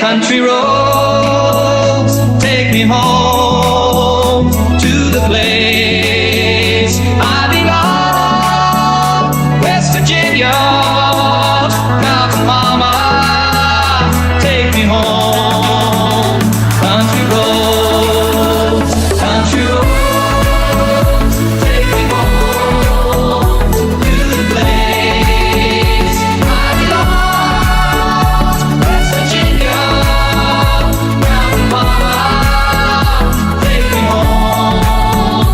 Country roads, take me home to the place I belong. West Virginia, Mountain Mama, take me home. Country roads, take me home to the place I belong. West Virginia, Mountain Mama, take me home.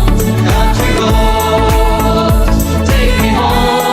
Country roads, take me home.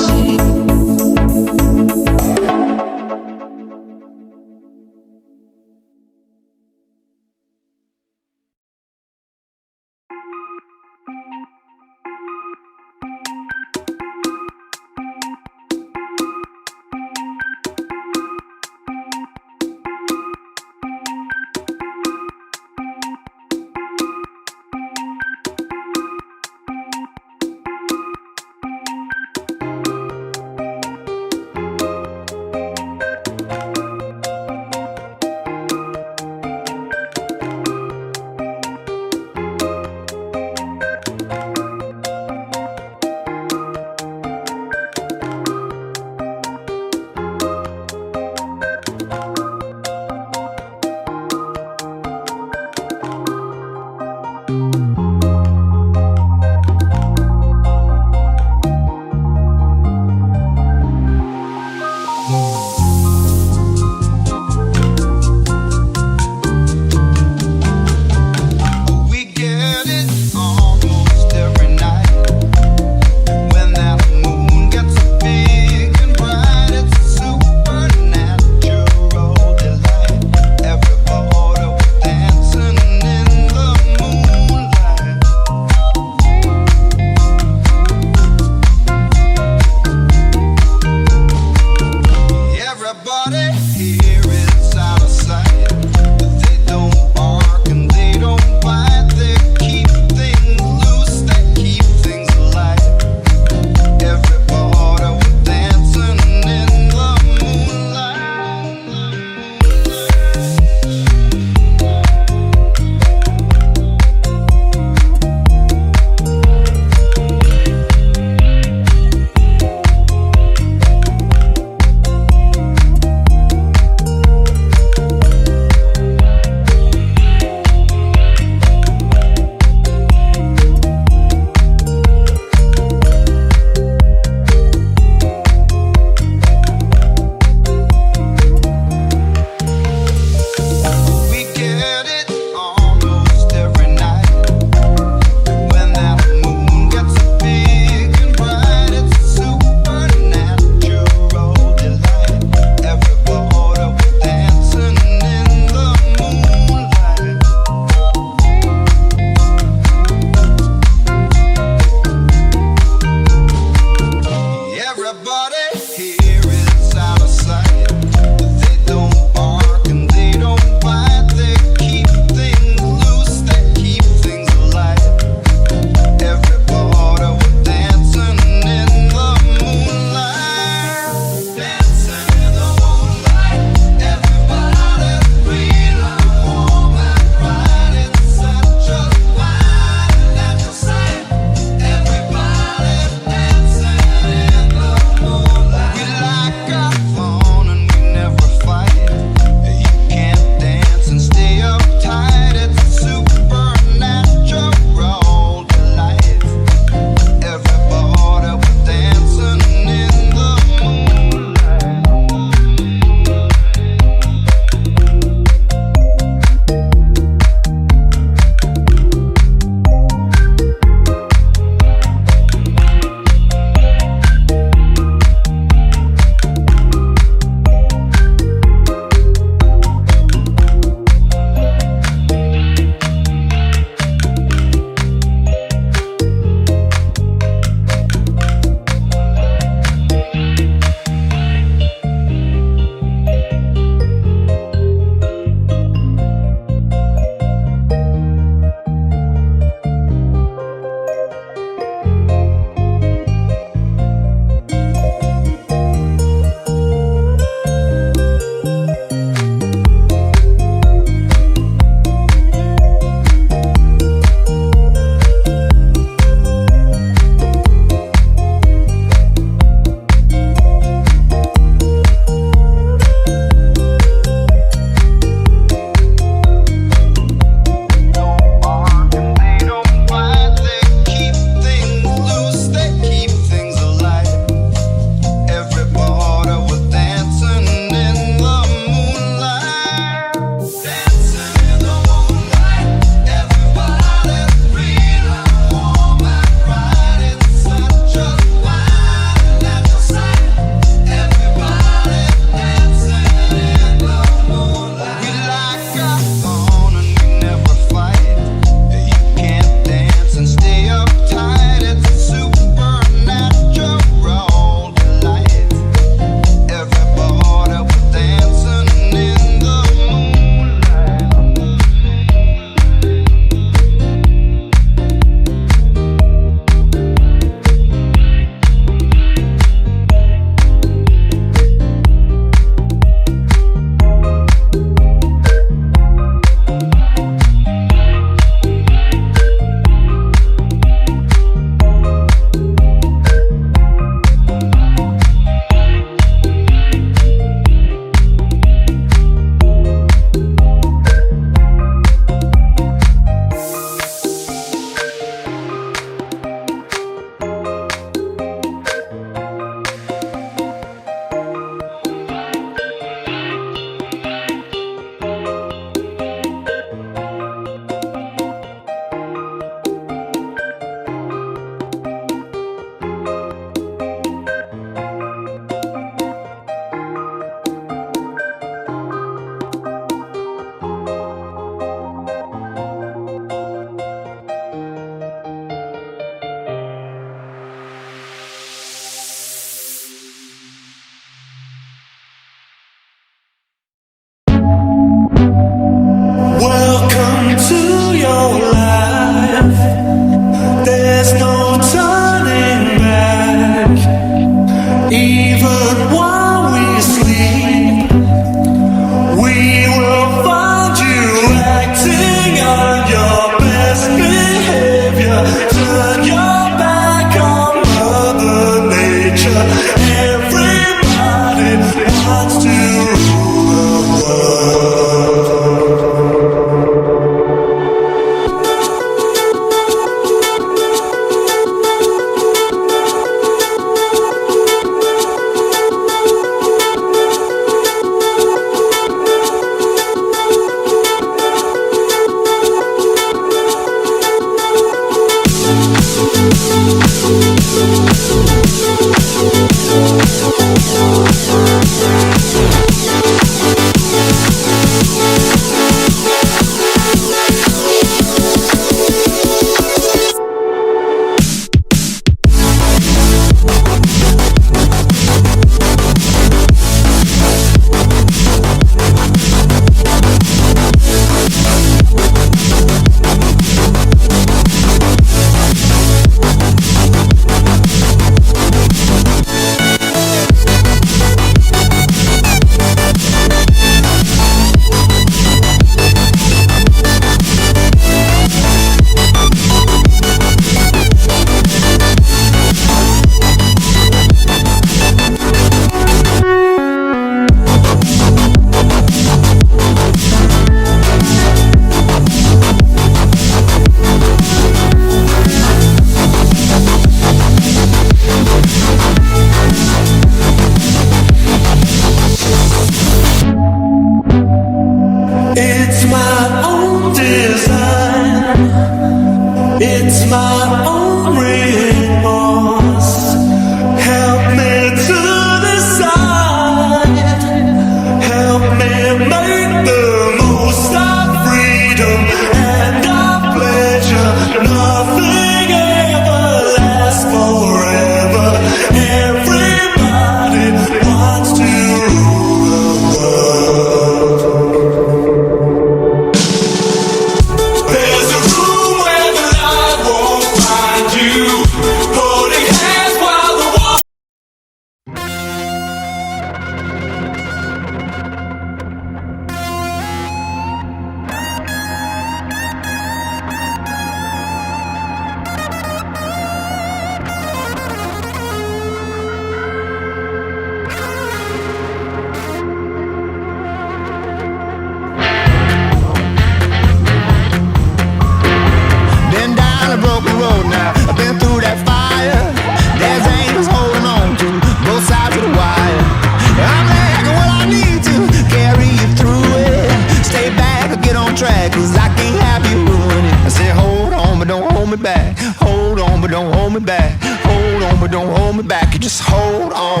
hold me back. Hold on, but don't hold me back. You just hold on.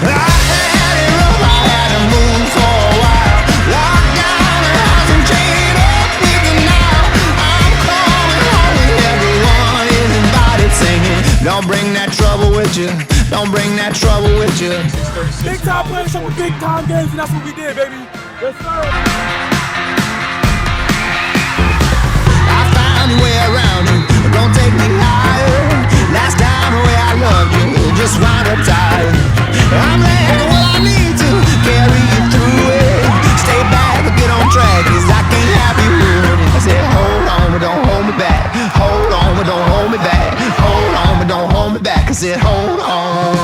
I had it rough, I had to move for a while. Locked down the house and chained up with the now. I'm coming home and everyone is invited singing. Don't bring that trouble with you. Don't bring that trouble with you. Big time playing some big time games, and that's what we did, baby. Yes, sir. I found a way around you. Don't take me higher. Last time the way I loved you, just wound up tired. I'm like, well, I need to carry you through it. Stay back, get on track, 'cause I can't have you ruined. I said, hold on, but don't hold me back. Hold on, but don't hold me back. Hold on, but don't hold me back. I said, hold on.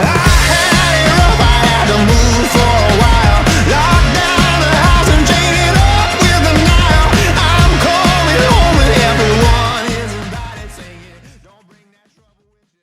I had it rough, I had to move for a while. Locked down the house and chained it up with a nail. I'm coming home and everyone is invited, singing, don't bring that trouble with you.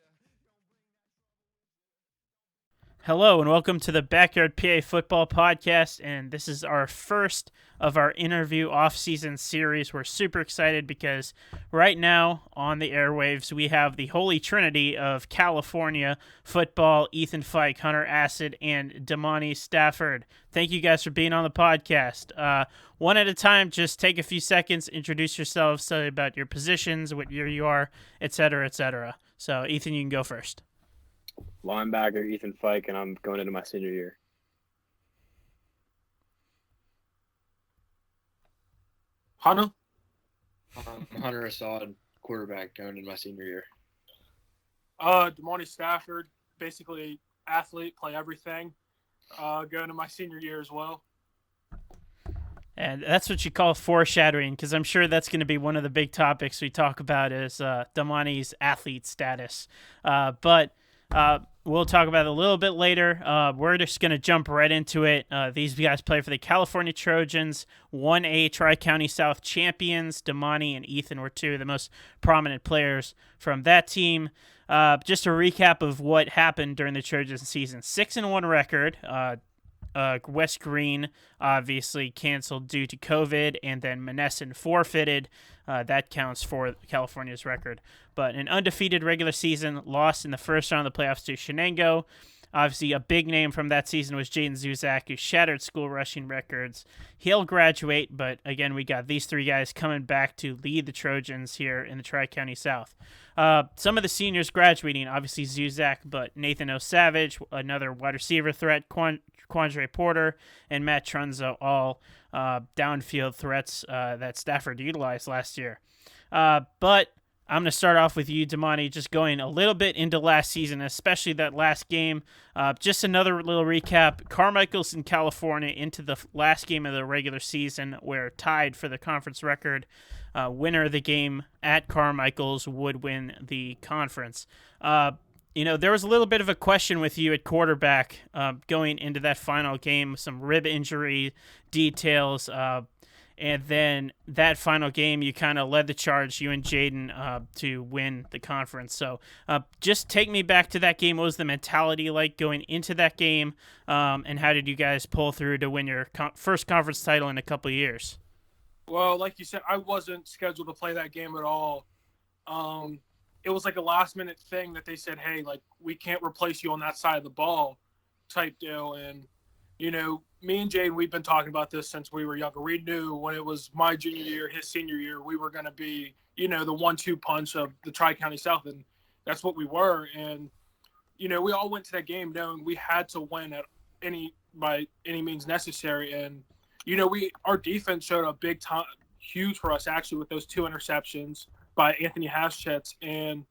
Hello and welcome to the Backyard PA Football Podcast, and this is our first of our interview off-season series. We're super excited because right now on the airwaves we have the holy trinity of California football: Ethan Fike, Hunter Acid, and Damani Stafford. Thank you guys for being on the podcast. One at a time, just take a few seconds, introduce yourselves, tell you about your positions, what year you are, etc., etc. So Ethan, you can go first. Linebacker Ethan Fike, and I'm going into my senior year. Hunter? Hunter Assad, quarterback, going into my senior year. Damani Stafford, basically athlete, play everything. Going to my senior year as well. And that's what you call foreshadowing, because I'm sure that's going to be one of the big topics we talk about is Damani's athlete status. But we'll talk about it a little bit later. We're just going to jump right into it. These guys play for the California Trojans, 1A Tri-County South champions. Damani and Ethan were two of the most prominent players from that team. Just a recap of what happened during the Trojans season. 6-1 record. West Green obviously canceled due to COVID, and then Monessen forfeited. That counts for California's record. But an undefeated regular season, lost in the first round of the playoffs to Shenango. Obviously, a big name from that season was Jaden Zuzak, who shattered school rushing records. He'll graduate, but again, we got these three guys coming back to lead the Trojans here in the Tri-County South. Some of the seniors graduating, obviously Zuzak, but Nathan O'Savage, another wide receiver threat, Quandre Porter, and Matt Trunzo, all downfield threats that Stafford utilized last year. But I'm going to start off with you, Damani, just going a little bit into last season, especially that last game. Just another little recap. Carmichael's in California into the last game of the regular season, where tied for the conference record. Winner of the game at Carmichael's would win the conference. There was a little bit of a question with you at quarterback going into that final game, some rib injury details. And then that final game, you kind of led the charge, you and Jaden, to win the conference. So just take me back to that game. What was the mentality like going into that game? And how did you guys pull through to win your first conference title in a couple of years? Well, like you said, I wasn't scheduled to play that game at all. It was like a last-minute thing that they said, hey, like, we can't replace you on that side of the ball type deal. And, me and Jaden, we've been talking about this since we were younger. We knew when it was my junior year, his senior year, we were going to be, the 1-2 punch of the Tri-County South, and that's what we were. And, we all went to that game knowing we had to win by any means necessary. And, our defense showed up big time, huge for us actually, with those 2 interceptions by Anthony Haschetz, and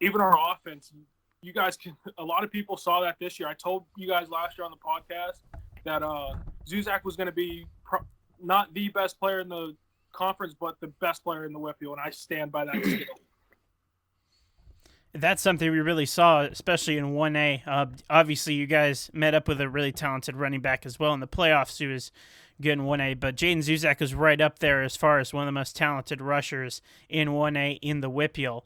even our offense. You guys a lot of people saw that this year. I told you guys last year on the podcast that Zuzak was going to be not the best player in the conference, but the best player in the Whitfield, and I stand by that still. That's something we really saw, especially in 1A. Obviously, you guys met up with a really talented running back as well in the playoffs who was good in 1A, but Jaden Zuzak is right up there as far as one of the most talented rushers in 1A in the Whippeal.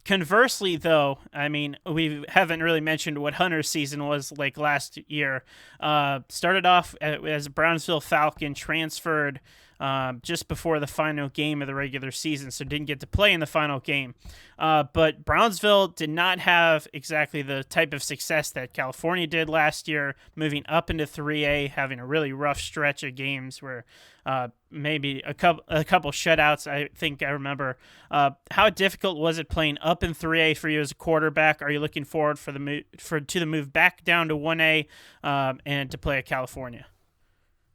Conversely, though, I mean, we haven't really mentioned what Hunter's season was like last year. Started off as a Brownsville Falcon, transferred just before the final game of the regular season, so didn't get to play in the final game. But Brownsville did not have exactly the type of success that California did last year, moving up into 3A, having a really rough stretch of games where maybe a couple shutouts. I think I remember. How difficult was it playing up in 3A for you as a quarterback? Are you looking forward to the move back down to 1A and to play at California?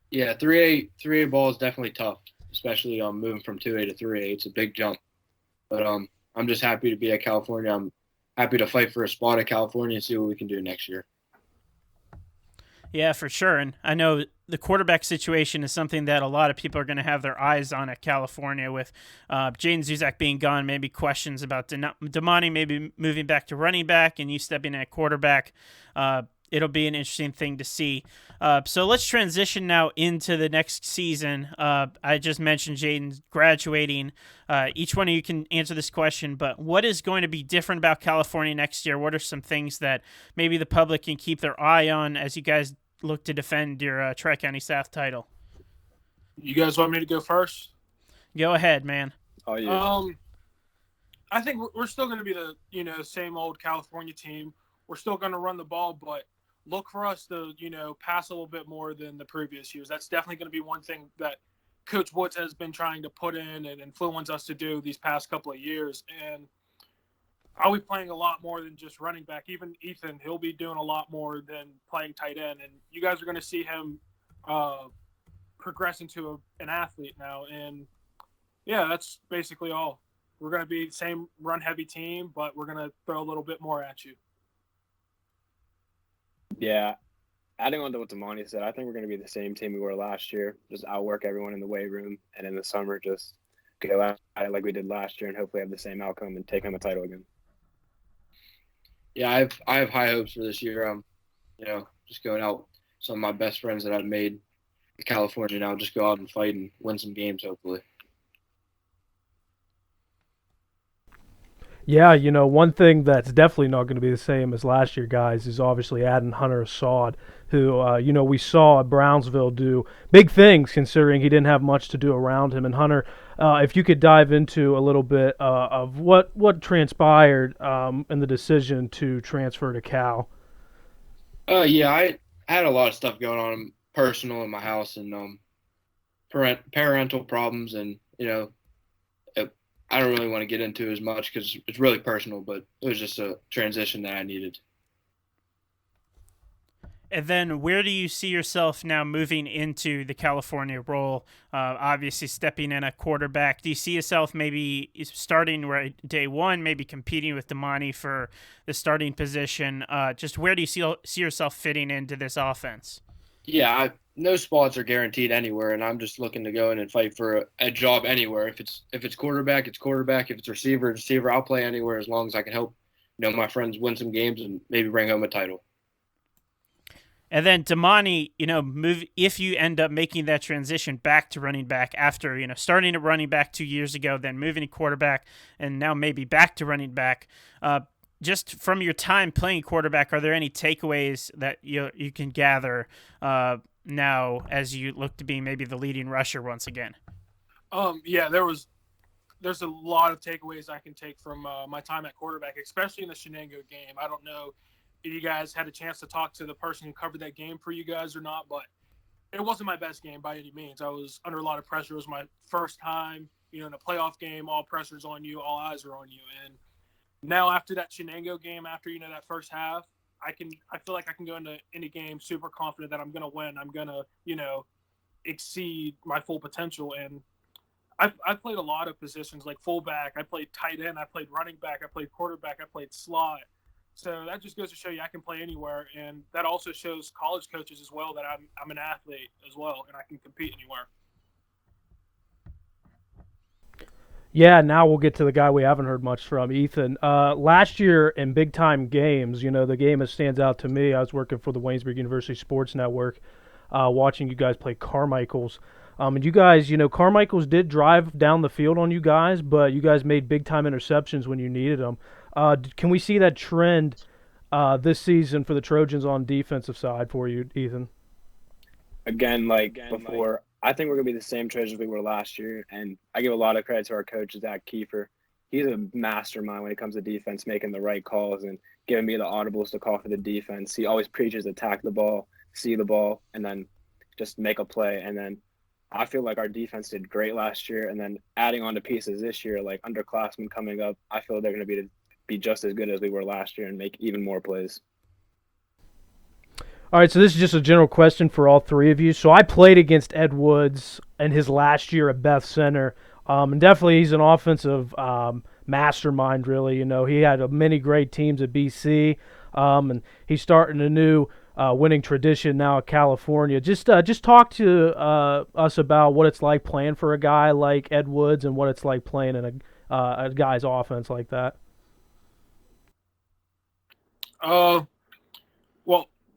Yeah, 3A ball is definitely tough, especially moving from 2A to 3A. It's a big jump. But I'm just happy to be at California. I'm happy to fight for a spot at California and see what we can do next year. Yeah, for sure. And I know the quarterback situation is something that a lot of people are going to have their eyes on at California with Jaden Zuzak being gone, maybe questions about Damani maybe moving back to running back and you stepping in at quarterback. It'll be an interesting thing to see. So let's transition now into the next season. I just mentioned Jaden graduating. Each one of you can answer this question, but what is going to be different about California next year? What are some things that maybe the public can keep their eye on as you guys look to defend your Tri-County South title? You guys want me to go first? Go ahead, man. Oh, yeah. I think we're still going to be the same old California team. We're still going to run the ball, but look for us to pass a little bit more than the previous years. That's definitely going to be one thing that Coach Woods has been trying to put in and influence us to do these past couple of years. And I'll be playing a lot more than just running back. Even Ethan, he'll be doing a lot more than playing tight end. And you guys are going to see him progress into an athlete now. And, yeah, that's basically all. We're going to be the same run-heavy team, but we're going to throw a little bit more at you. Yeah, adding on to what Damani said, I think we're going to be the same team we were last year. Just outwork everyone in the weight room, and in the summer, just go at it like we did last year, and hopefully have the same outcome and take home a title again. Yeah, I have high hopes for this year. Just going out. Some of my best friends that I've made in California now, just go out and fight and win some games, hopefully. Yeah, one thing that's definitely not going to be the same as last year, guys, is obviously adding Hunter Assad, who, we saw at Brownsville do big things considering he didn't have much to do around him. And Hunter, if you could dive into a little bit of what transpired in the decision to transfer to Cal. Yeah, I had a lot of stuff going on personal in my house and parental problems, and I don't really want to get into as much because it's really personal, but it was just a transition that I needed. And then where do you see yourself now moving into the California role? Obviously stepping in at quarterback. Do you see yourself maybe starting right day one, maybe competing with Damani for the starting position? Just where do you see yourself fitting into this offense? Yeah, no spots are guaranteed anywhere, and I'm just looking to go in and fight for a job anywhere. If it's quarterback, it's quarterback. If it's receiver, I'll play anywhere as long as I can help my friends win some games and maybe bring home a title. And then Damani, move if you end up making that transition back to running back after, starting at running back 2 years ago, then moving to quarterback, and now maybe back to running back. Just from your time playing quarterback, are there any takeaways that you can gather now as you look to be maybe the leading rusher once again? Yeah, there's a lot of takeaways I can take from my time at quarterback, especially in the Shenango game. I don't know if you guys had a chance to talk to the person who covered that game for you guys or not, but it wasn't my best game by any means. I was under a lot of pressure. It was my first time, in a playoff game. All pressure's on you, all eyes are on you. And now after that Shenango game, after that first half, I feel like I can go into any game super confident that I'm going to win. I'm going to, exceed my full potential. And I played a lot of positions like fullback. I played tight end. I played running back. I played quarterback. I played slot. So that just goes to show you I can play anywhere, and that also shows college coaches as well that I'm an athlete as well, and I can compete anywhere. Yeah, now we'll get to the guy we haven't heard much from, Ethan. Last year in big-time games, the game that stands out to me, I was working for the Waynesburg University Sports Network, watching you guys play Carmichael's. And you guys, Carmichael's did drive down the field on you guys, but you guys made big-time interceptions when you needed them. Can we see that trend this season for the Trojans on defensive side for you, Ethan? Again, before, I think we're going to be the same Trojans we were last year. And I give a lot of credit to our coach, Zach Kiefer. He's a mastermind when it comes to defense, making the right calls and giving me the audibles to call for the defense. He always preaches attack the ball, see the ball, and then just make a play. And then I feel like our defense did great last year. And then adding on to pieces this year, like underclassmen coming up, I feel they're going to be just as good as we were last year and make even more plays. All right, so this is just a general question for all three of you. So I played against Ed Woods in his last year at Beth Center, and definitely he's an offensive mastermind, really. You know, he had many great teams at BC, and he's starting a new winning tradition now at California. Just talk to us about what it's like playing for a guy like Ed Woods and what it's like playing in a guy's offense like that. Well,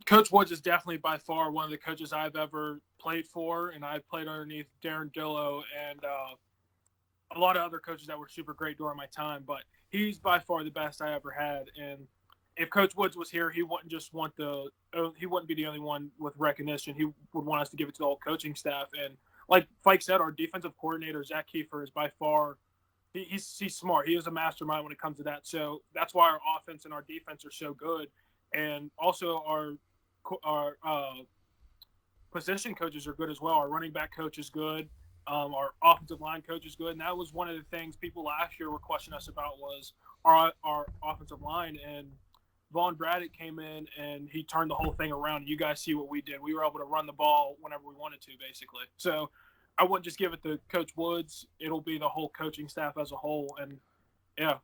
Coach Woods is definitely by far one of the coaches I've ever played for, and I've played underneath Darren Dillo and a lot of other coaches that were super great during my time. But he's by far the best I ever had. And if Coach Woods was here, he wouldn't just want he wouldn't be the only one with recognition. He would want us to give it to the whole coaching staff. And like Fike said, our defensive coordinator Zach Kiefer is by far he's smart. He is a mastermind when it comes to that. So that's why our offense and our defense are so good. And also our position coaches are good as well. Our running back coach is good. Our offensive line coach is good. And that was one of the things people last year were questioning us about was our offensive line. And Vaughn Braddock came in and he turned the whole thing around. You guys see what we did. We were able to run the ball whenever we wanted to, basically. So I wouldn't just give it to Coach Woods. It'll be the whole coaching staff as a whole. And, yeah.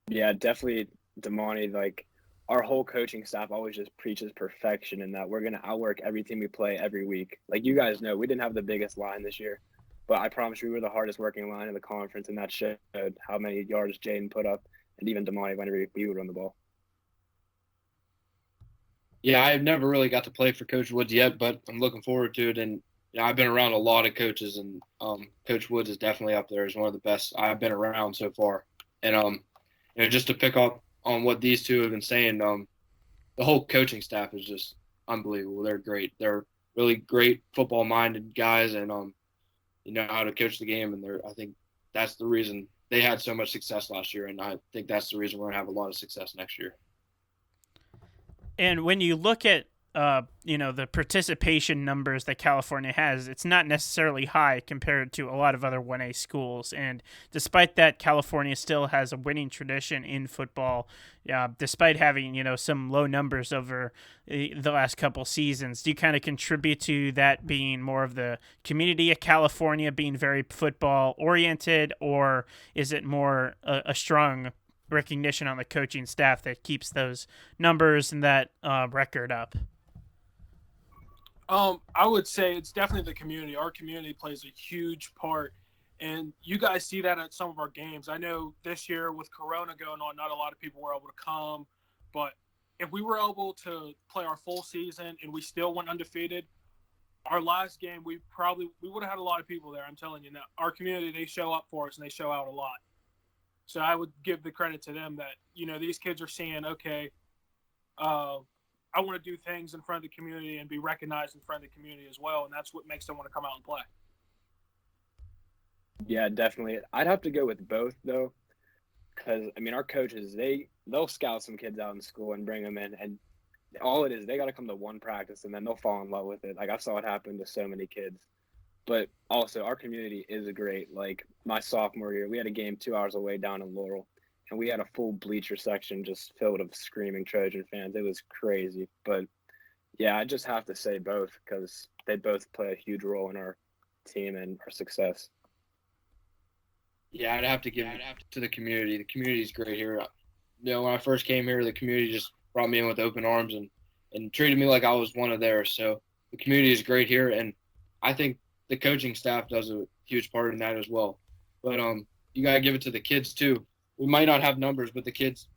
Yeah, definitely, Damani, like our whole coaching staff always just preaches perfection in that we're going to outwork every team we play every week. Like you guys know, we didn't have the biggest line this year, but I promise you we were the hardest working line in the conference, and that showed how many yards Jaden put up and even Damani whenever he would run the ball. Yeah, I've never really got to play for Coach Woods yet, but I'm looking forward to it. And I've been around a lot of coaches, and Coach Woods is definitely up there as one of the best I've been around so far. And just to pick up on what these two have been saying, the whole coaching staff is just unbelievable. They're great. They're really great football-minded guys, and know how to coach the game. And I think that's the reason they had so much success last year, and I think that's the reason we're gonna have a lot of success next year. And when you look at the participation numbers that California has, it's not necessarily high compared to a lot of other 1A schools. And despite that, California still has a winning tradition in football, despite having, some low numbers over the last couple seasons. Do you kind of contribute to that being more of the community of California being very football oriented, or is it more a strong recognition on the coaching staff that keeps those numbers and that record up? I would say it's definitely the community. Our community plays a huge part, and you guys see that at some of our games. I know this year with Corona going on, not a lot of people were able to come, but if we were able to play our full season and we still went undefeated, our last game, we would have had a lot of people there. I'm telling you now, our community, they show up for us and they show out a lot. So I would give the credit to them that, these kids are seeing, okay, I want to do things in front of the community and be recognized in front of the community as well. And that's what makes them want to come out and play. Yeah, definitely. I'd have to go with both, though, because, our coaches, they'll scout some kids out in school and bring them in. And all it is, they got to come to one practice, and then they'll fall in love with it. Like, I saw it happen to so many kids. But also, our community is great. Like, my sophomore year, we had a game 2 hours away down in Laurel, and we had a full bleacher section just filled with screaming Trojan fans. It was crazy. But, yeah, I just have to say both because they both play a huge role in our team and our success. Yeah, I'd have to give it to the community. The community's great here. When I first came here, the community just brought me in with open arms and treated me like I was one of theirs. So the community is great here, and I think the coaching staff does a huge part in that as well. But you gotta give it to the kids too. We might not have numbers, but the kids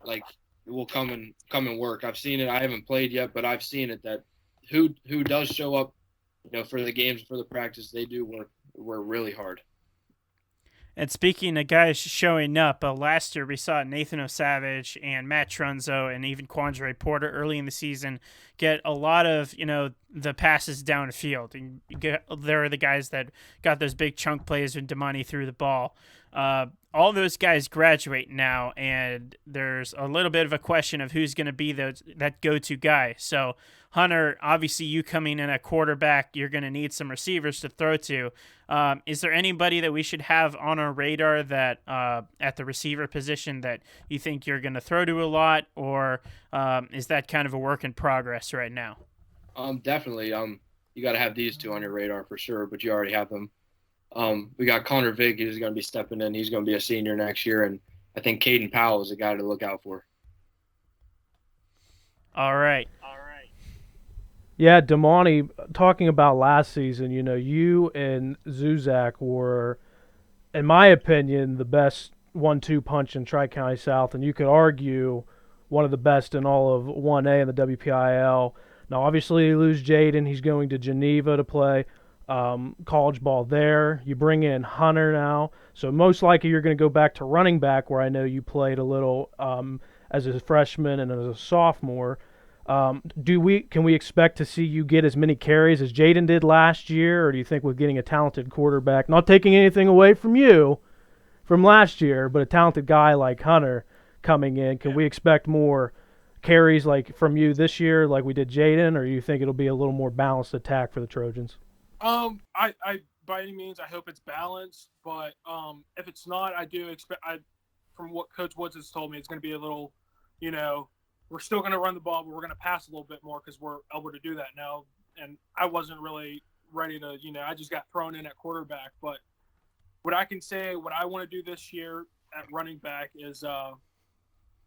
will come and work. I've seen it. I haven't played yet, but I've seen it that who does show up, for the games, for the practice, they do work really hard. And speaking of guys showing up, last year we saw Nathan O'Savage and Matt Trunzo and even Quandre Porter early in the season get a lot of, the passes downfield. And there are the guys that got those big chunk plays when Damani threw the ball. All those guys graduate now, and there's a little bit of a question of who's going to be that go-to guy. So, Hunter, obviously you coming in at quarterback, you're going to need some receivers to throw to. Is there anybody that we should have on our radar that at the receiver position that you think you're going to throw to a lot, or is that kind of a work in progress right now? Definitely. You got to have these two on your radar for sure, but you already have them. We got Connor Vick, who's going to be stepping in. He's going to be a senior next year, and I think Caden Powell is a guy to look out for. All right. Yeah, Damani, talking about last season, you and Zuzak were, in my opinion, the best 1-2 punch in Tri-County South, and you could argue one of the best in all of 1A in the WPIL. Now, obviously, you lose Jaden. He's going to Geneva to play college ball there. You bring in Hunter now. So most likely you're going to go back to running back, where I know you played a little as a freshman and as a sophomore. Can we expect to see you get as many carries as Jaden did last year, or do you think with getting a talented quarterback, not taking anything away from you from last year, but a talented guy like Hunter coming in, can we expect more carries like from you this year like we did Jaden, or you think it'll be a little more balanced attack for the Trojans? I by any means I hope it's balanced, but if it's not, I do expect from what Coach Woods has told me, it's going to be a little, we're still going to run the ball, but we're going to pass a little bit more because we're able to do that now. And I wasn't really ready to, I just got thrown in at quarterback. But what I can say, what I want to do this year at running back is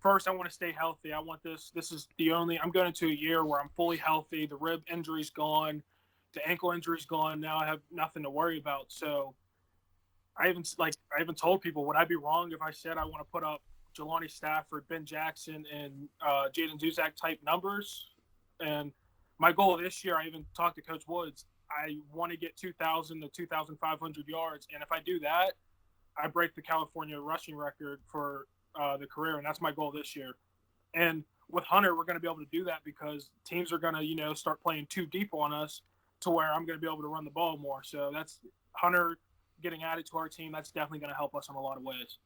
first, I want to stay healthy. I want this is I'm going into a year where I'm fully healthy. The rib injury's gone. The ankle injury's gone. Now I have nothing to worry about. So I even told people, would I be wrong if I said I want to put up Jelani Stafford, Ben Jackson, and Jaden Zuzak type numbers? And my goal this year, I even talked to Coach Woods, I want to get 2,000 to 2,500 yards. And if I do that, I break the California rushing record for the career. And that's my goal this year. And with Hunter, we're going to be able to do that because teams are going to, start playing too deep on us to where I'm going to be able to run the ball more. So that's Hunter getting added to our team. That's definitely going to help us in a lot of ways.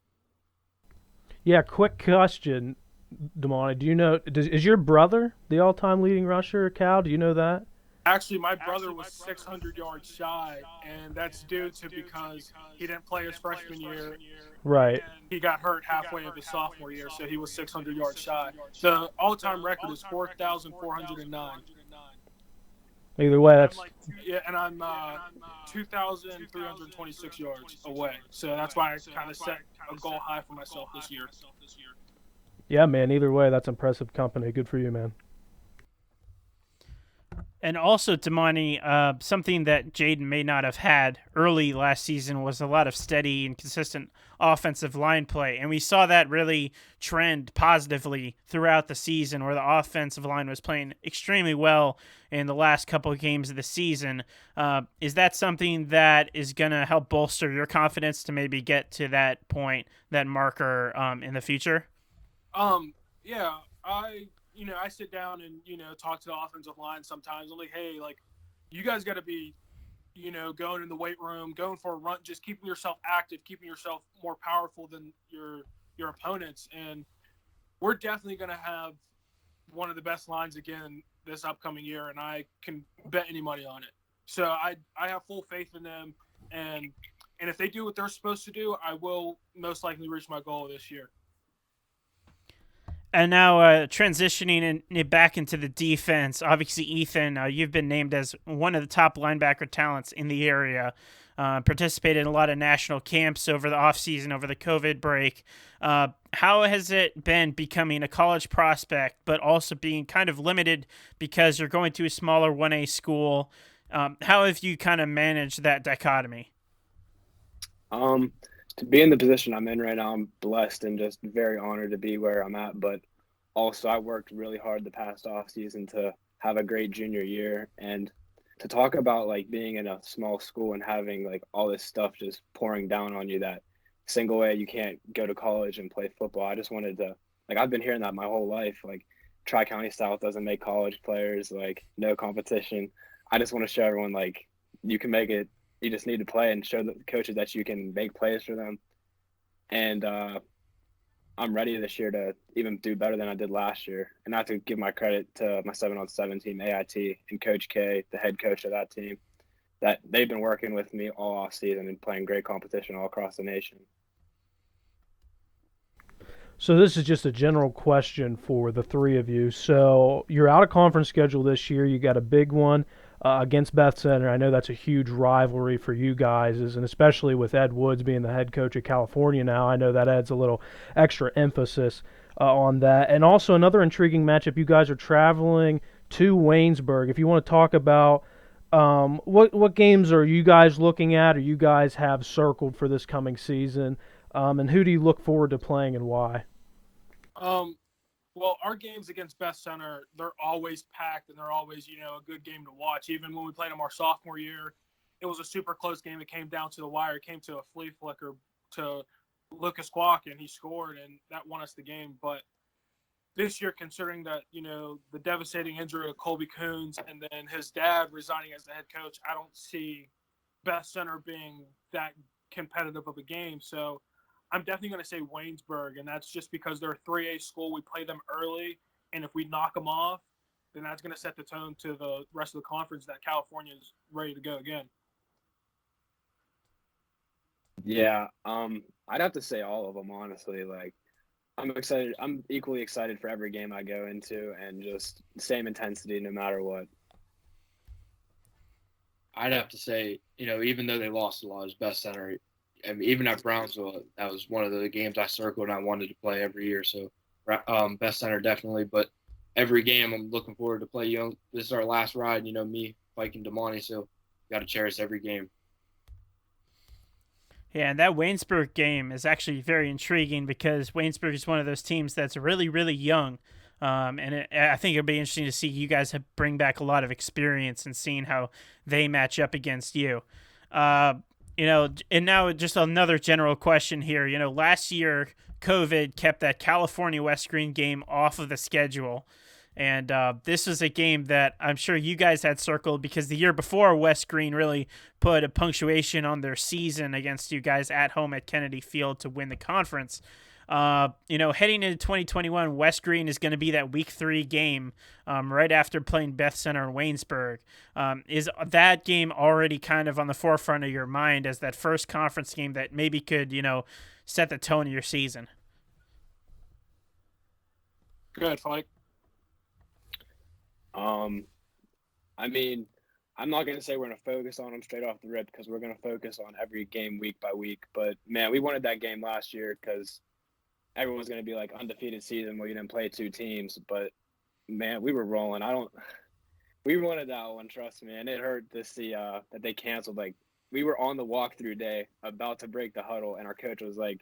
Yeah, quick question, Damani. Do you know, is your brother the all-time leading rusher, Cal? Do you know that? Actually, my brother was 600 yards shy, and that's due to because he didn't play his freshman year. Right. He got hurt halfway of his sophomore year, so he was 600 yards shy. The all-time record is 4,409. Either way, that's And I'm 2,326 yards away. So that's why I kind of set a goal high for myself this year. yeah, man. Either way, that's impressive company. Good for you, man. And also, Damani, something that Jaden may not have had early last season was a lot of steady and consistent offensive line play. And we saw that really trend positively throughout the season, where the offensive line was playing extremely well in the last couple of games of the season. Is that something that is going to help bolster your confidence to maybe get to that point, that marker in the future? Yeah, I sit down and, talk to the offensive line sometimes. I'm like, hey, you guys got to be, going in the weight room, going for a run, just keeping yourself active, keeping yourself more powerful than your opponents. And we're definitely going to have one of the best lines again this upcoming year, and I can bet any money on it. So I have full faith in them, and if they do what they're supposed to do, I will most likely reach my goal this year. And now transitioning back into the defense, obviously, Ethan, you've been named as one of the top linebacker talents in the area, participated in a lot of national camps over the offseason, over the COVID break. How has it been becoming a college prospect, but also being kind of limited because you're going to a smaller 1A school? How have you kind of managed that dichotomy? To be in the position I'm in right now, I'm blessed and just very honored to be where I'm at. But also, I worked really hard the past off season to have a great junior year, and to talk about being in a small school and having all this stuff just pouring down on you that single A, you can't go to college and play football. I just wanted to, like, I've been hearing that my whole life. Like, Tri-County South doesn't make college players, like, no competition. I just want to show everyone, like, you can make it. You just need to play and show the coaches that you can make plays for them. And I'm ready this year to even do better than I did last year. And I have to give my credit to my 7-on-7 team, AIT, and Coach K, the head coach of that team, that they've been working with me all off season and playing great competition all across the nation. So this is just a general question for the three of you. So you're out of conference schedule this year. You got a big one against Beth Center. I know that's a huge rivalry for you guys, and especially with Ed Woods being the head coach of California now. I know that adds a little extra emphasis on that. And also another intriguing matchup. You guys are traveling to Waynesburg. If you want to talk about what games are you guys looking at, or you guys have circled for this coming season? And who do you look forward to playing and why? Well, our games against Beth Center, they're always packed and they're always, a good game to watch. Even when we played them our sophomore year, it was a super close game. It came down to the wire. It came to a flea flicker to Lucas Kwok, and he scored, and that won us the game. But this year, considering that, the devastating injury of Colby Coons and then his dad resigning as the head coach, I don't see Beth Center being that competitive of a game. So I'm definitely going to say Waynesburg, and that's just because they're a 3A school. We play them early, and if we knock them off, then that's going to set the tone to the rest of the conference that California is ready to go again. Yeah, I'd have to say all of them, honestly. Like, I'm excited. I'm equally excited for every game I go into, and just same intensity no matter what. I'd have to say, even though they lost a lot, it's Best Center. I mean, even at Brownsville, that was one of the games I circled and I wanted to play every year. So, Best Center definitely. But every game I'm looking forward to play. This is our last ride. Me, Viking Damani. So, got to cherish every game. Yeah, and that Waynesburg game is actually very intriguing because Waynesburg is one of those teams that's really, really young. I think it'll be interesting to see you guys bring back a lot of experience and seeing how they match up against you. And now just another general question here. Last year, COVID kept that California West Green game off of the schedule. And this was a game that I'm sure you guys had circled because the year before, West Green really put a punctuation on their season against you guys at home at Kennedy Field to win the conference. Heading into 2021, West Green is going to be that week 3 game right after playing Beth Center and Waynesburg. Is that game already kind of on the forefront of your mind as that first conference game that maybe could, set the tone of your season? Good, Mike. I mean, I'm not going to say we're going to focus on them straight off the rip because we're going to focus on every game week by week. But, man, we wanted that game last year because everyone's going to be like undefeated season where you didn't play 2 teams. But, man, we were rolling. We wanted that one, trust me. And it hurt to see that they canceled. Like, we were on the walkthrough day about to break the huddle, and our coach was like,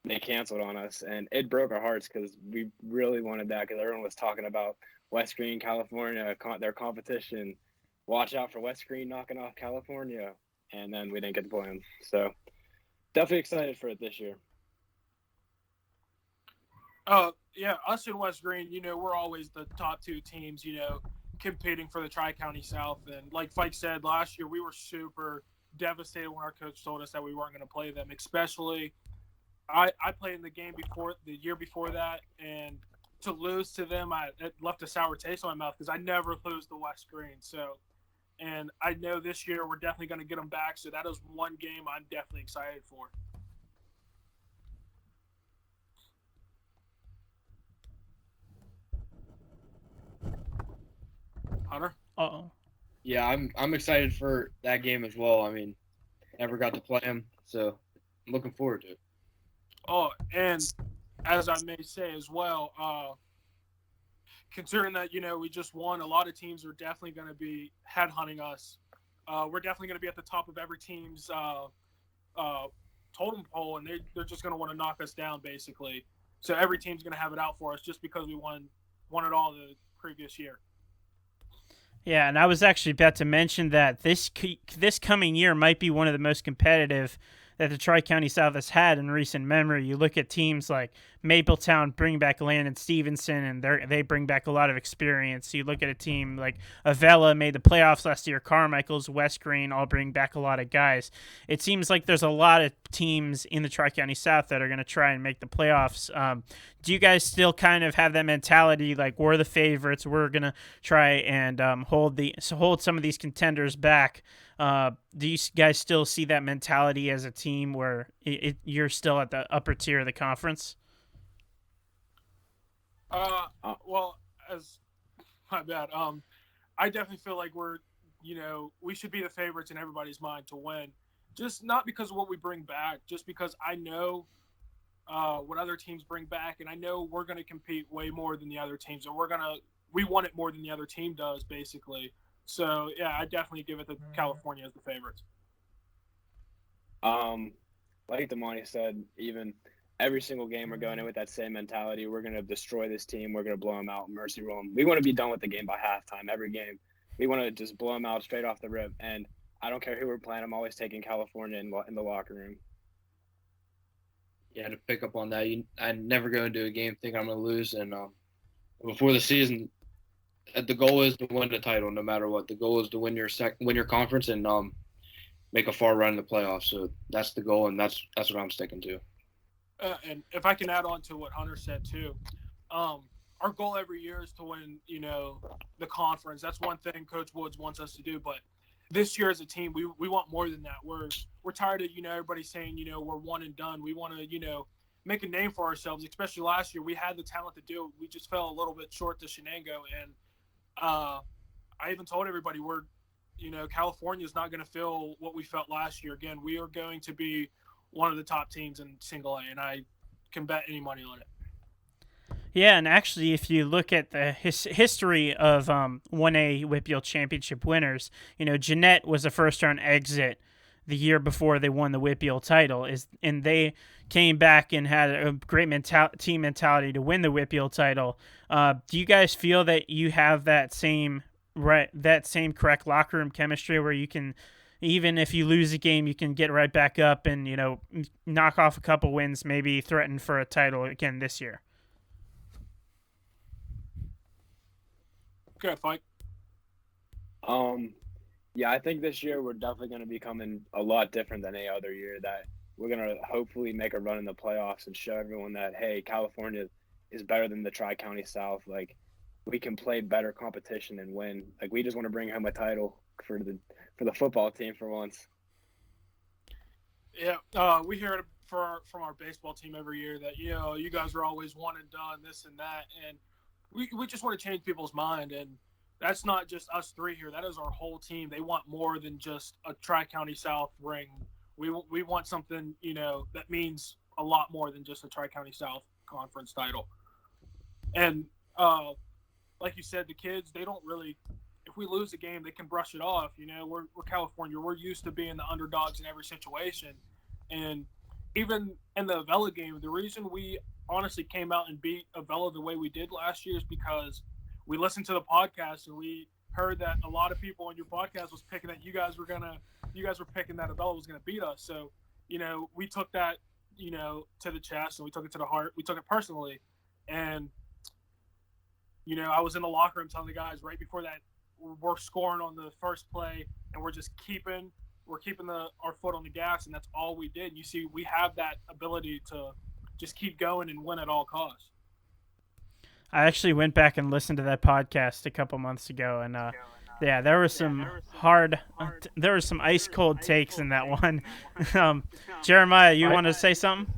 they canceled on us. And it broke our hearts because we really wanted that because everyone was talking about West Green, California, their competition. Watch out for West Green knocking off California. And then we didn't get to play them. So definitely excited for it this year. Yeah, us and West Green, we're always the top 2 teams, competing for the Tri-County South. And like Fike said, last year we were super devastated when our coach told us that we weren't going to play them, especially I played in the year before that, and to lose to them, it left a sour taste in my mouth because I never lose to West Green. So, and I know this year we're definitely going to get them back. So that is one game I'm definitely excited for. Hunter? Uh-oh. Yeah, I'm excited for that game as well. I mean, never got to play him, so I'm looking forward to it. Oh, and as I may say as well, considering that, we just won, a lot of teams are definitely going to be headhunting us. We're definitely going to be at the top of every team's totem pole, and they're just going to want to knock us down, basically. So every team's going to have it out for us just because we won it all the previous year. Yeah, and I was actually about to mention that this coming year might be one of the most competitive that the Tri-County South has had in recent memory. You look at teams like Mapletown bring back Landon Stevenson, and they bring back a lot of experience. You look at a team like Avella made the playoffs last year, Carmichael's, West Green all bring back a lot of guys. It seems like there's a lot of teams in the Tri-County South that are going to try and make the playoffs. Do you guys still kind of have that mentality, like we're the favorites, we're going to try and hold some of these contenders back? Do you guys still see that mentality as a team where you're still at the upper tier of the conference? Well, my bad. I definitely feel like we should be the favorites in everybody's mind to win. Just not because of what we bring back, just because I know what other teams bring back, and I know we're going to compete way more than the other teams, and we want it more than the other team does, basically. So yeah, I definitely give it to California as the favorites. Like Damani said, even every single game we're going in with that same mentality. We're going to destroy this team. We're going to blow them out, mercy rule them. We want to be done with the game by halftime every game. We want to just blow them out straight off the rip. And I don't care who we're playing. I'm always taking California in the locker room. Yeah, to pick up on that, I never go into a game thinking I'm going to lose. And before the season, the goal is to win the title no matter what. The goal is to win your conference and make a far run in the playoffs. So that's the goal, and that's what I'm sticking to. And if I can add on to what Hunter said too, our goal every year is to win, the conference. That's one thing Coach Woods wants us to do. But this year as a team, we want more than that. We're tired of, everybody saying, we're one and done. We want to, make a name for ourselves, especially last year. We had the talent to do it. We just fell a little bit short to Shenango. And I even told everybody California is not going to feel what we felt last year. Again, we are going to be one of the top teams in single A, and I can bet any money on it. Yeah, and actually, if you look at the history of 1A WPIAL championship winners, Jeanette was a first-round exit the year before they won the WPIAL title, and they came back and had a great team mentality to win the WPIAL title. Do you guys feel that you have that same correct locker room chemistry where you can, even if you lose a game, you can get right back up and, knock off a couple wins, maybe threaten for a title again this year? Good fight. Yeah, I think this year we're definitely going to be coming a lot different than any other year, that we're going to hopefully make a run in the playoffs and show everyone that, hey, California is better than the Tri-County South. Like, we can play better competition and win. Like, we just want to bring home a title for the football team for once. Yeah, we hear it from our baseball team every year that, you guys are always one and done, this and that. And we just want to change people's mind. And that's not just us three here. That is our whole team. They want more than just a Tri-County South ring. We want something, that means a lot more than just a Tri-County South conference title. And like you said, the kids, they don't really – if we lose a game, they can brush it off. We're California. We're used to being the underdogs in every situation. And even in the Avella game, the reason we honestly came out and beat Avella the way we did last year is because we listened to the podcast and we heard that a lot of people on your podcast was picking that you guys were picking that Avella was going to beat us. So, we took that, to the chest and we took it to the heart. We took it personally. And, I was in the locker room telling the guys right before that we're scoring on the first play and we're just keeping our foot on the gas, and that's all we did. You see, we have that ability to just keep going and win at all costs. I actually went back and listened to that podcast a couple months ago, and yeah, there were some there were some ice cold takes in that one. Jeremiah, you want to say something?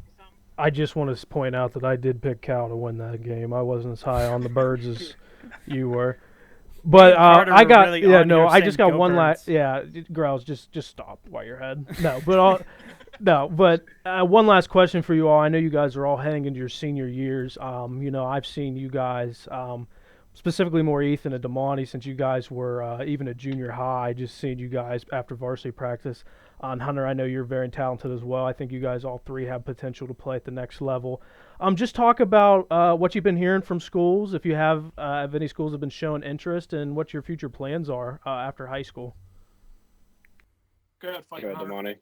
I just want to point out that I did pick Cal to win that game. I wasn't as high on the Birds as you were. But I got really I just got one last Grouse, just stop while you're ahead. One last question for you all. I know you guys are all heading into your senior years. I've seen you guys, specifically more Ethan and Damani, since you guys were even at junior high. Just seeing you guys after varsity practice. And Hunter, I know you're very talented as well. I think you guys all three have potential to play at the next level. Just talk about what you've been hearing from schools, if you have any schools have been showing interest, and what your future plans are after high school. Good fight, Go ahead, Damani.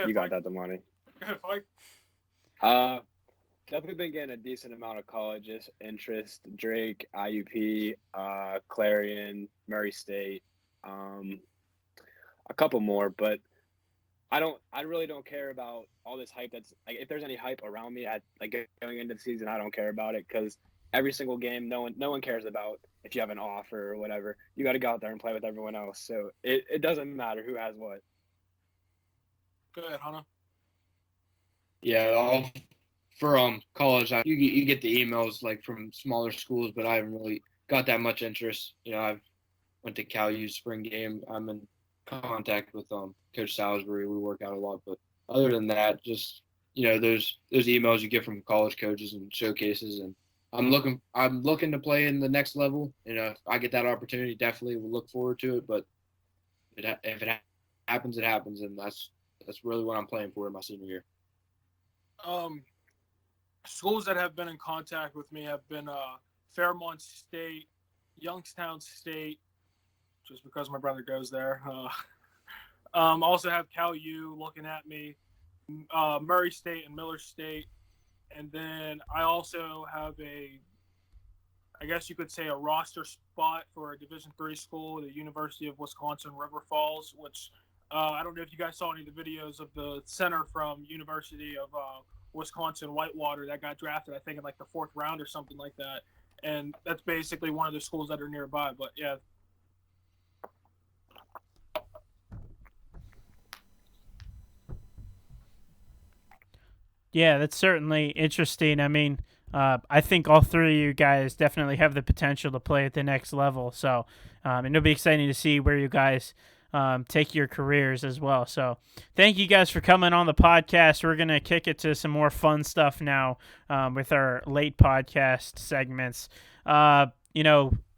You got that, Damani. Good, Mike. Definitely been getting a decent amount of college interest. Drake, IUP, Clarion, Murray State, a couple more, but I really don't care about all this hype. That's like, if there's any hype around me at like going into the season, I don't care about it, because every single game, no one cares about if you have an offer or whatever. You got to go out there and play with everyone else. So it doesn't matter who has what. Go ahead, Hannah. Yeah, for college, you get the emails like from smaller schools, but I haven't really got that much interest. I've went to Cal U spring game. I'm in contact with Coach Salisbury. We work out a lot, but other than that, just those emails you get from college coaches and showcases, and I'm looking to play in the next level. If I get that opportunity, definitely will look forward to it. But if it happens, it happens, and that's really what I'm playing for in my senior year. Schools that have been in contact with me have been Fairmont State, Youngstown State, just because my brother goes there. Also have Cal U looking at me, Murray State and Miller State. And then I also have I guess you could say a roster spot for a Division III school, the University of Wisconsin River Falls, which I don't know if you guys saw any of the videos of the center from University of Wisconsin Whitewater that got drafted, I think, in like the 4th round or something like that. And that's basically one of the schools that are nearby. But yeah. Yeah, that's certainly interesting. I mean, I think all three of you guys definitely have the potential to play at the next level. So, and it'll be exciting to see where you guys take your careers as well. So thank you guys for coming on the podcast. We're going to kick it to some more fun stuff now with our late podcast segments.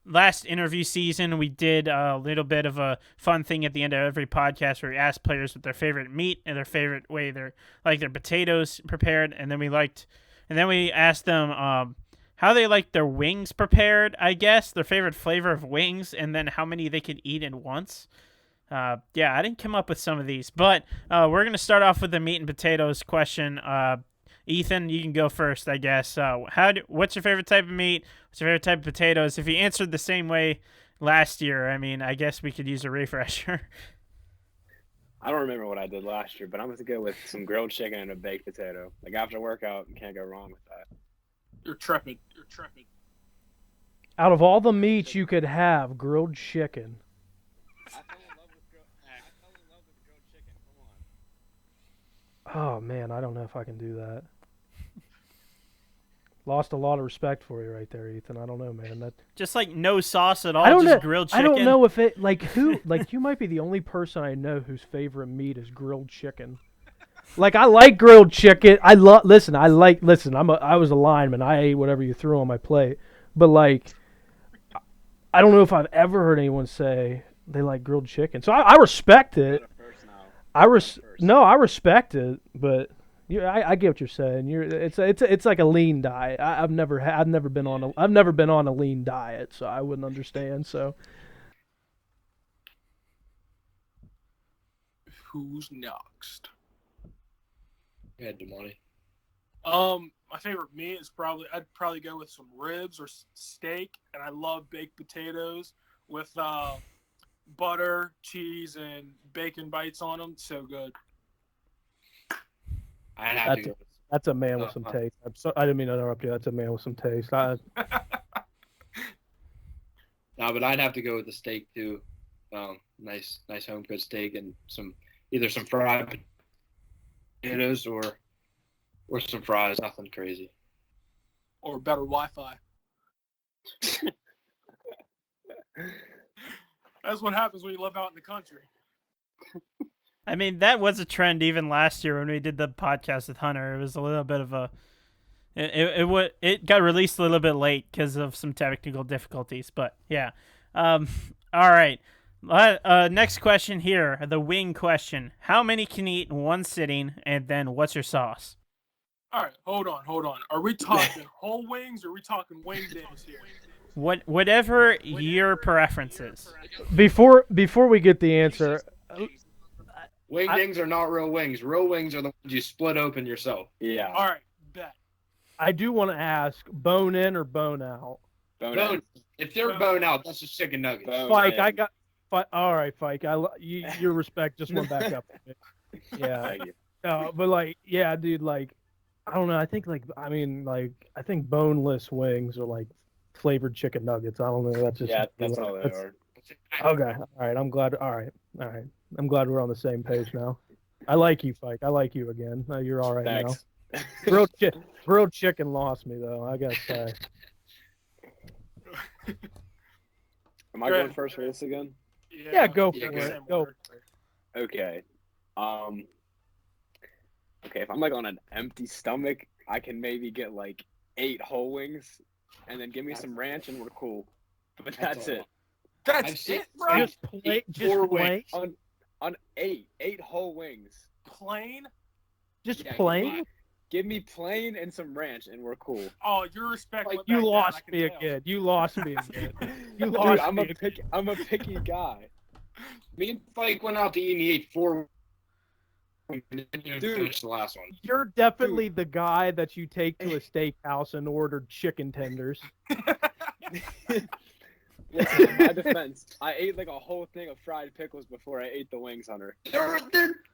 Last interview season, we did a little bit of a fun thing at the end of every podcast where we asked players what their favorite meat and their favorite way their potatoes prepared. And then we asked them how they like their wings prepared, I guess, their favorite flavor of wings, and then how many they could eat in once. I didn't come up with some of these, but we're going to start off with the meat and potatoes question. Ethan, you can go first, I guess. What's your favorite type of meat? What's your favorite type of potatoes? If you answered the same way last year, I mean, I guess we could use a refresher. I don't remember what I did last year, but I'm going to go with some grilled chicken and a baked potato. Like, after workout, you can't go wrong with that. You're tripping. Out of all the meats you could have, grilled chicken. I fell in love with grilled chicken. Come on. Oh, man, I don't know if I can do that. Lost a lot of respect for you right there, Ethan. I don't know, man. Just like no sauce at all, grilled chicken. I don't know if it, like, who, like, you might be the only person I know whose favorite meat is grilled chicken. Like, I like grilled chicken. I was a lineman. I ate whatever you threw on my plate. But, like, I don't know if I've ever heard anyone say they like grilled chicken. So I respect it. I respect it, but I get what you're saying. It's like a lean diet. I've never been on a lean diet, so I wouldn't understand. So Who's next? Yeah, Damani. My favorite meat is I'd probably go with some ribs or steak, and I love baked potatoes with butter, cheese, and bacon bites on them. So good. I'd have to go. That's a man with some taste. I didn't mean to interrupt you. That's a man with some taste. No, but I'd have to go with the steak too. Nice home cooked steak and either some fried potatoes or some fries. Nothing crazy. Or better Wi-Fi. That's what happens when you live out in the country. I mean, that was a trend even last year when we did the podcast with Hunter. It was a little bit of a it got released a little bit late because of some technical difficulties, but yeah. All right. Next question here, the wing question. How many can you eat in one sitting, and then what's your sauce? All right, hold on. Are we talking whole wings or are we talking wing days here? Whatever your preference is. Before we get the answer, Wings are not real wings. Real wings are the ones you split open yourself. Yeah. All right, bet. I do want to ask, bone in or bone out? Bone. If they're bone out, that's just chicken nuggets. Bone. Fike, in. I got. All right, Fike. Your respect just went back up. Yeah. Thank you. But like, yeah, dude. Like, I don't know. I think I think boneless wings are like flavored chicken nuggets. I don't know. That's just That's all they are. Okay. All right. I'm glad. All right. I'm glad we're on the same page now. I like you, Fike. I like you again. You're all right Thanks. now. Grilled chicken lost me though. I gotta say. Am I going first for this again? Yeah, go for Yeah, it. Go. Okay. Okay, if I'm like on an empty stomach, I can maybe get like 8 whole wings, and then give me some ranch, and we're cool. But that's it. I've That's seen- it, bro. Just plain. Just four plain. On 8 whole wings. Plain. Just Yeah, plain. Give me plain and some ranch, and we're cool. Oh, your respect. Like went you back down, lost I can me tell. again. You lost me again. You Dude, lost I'm me. a picky guy. Me and Fike went out to eat and he ate 4 and didn't even Dude. finish the last one. You're definitely the guy that you take to a steakhouse and order chicken tenders. Listen, in my defense, I ate like a whole thing of fried pickles before I ate the wings, Hunter. Their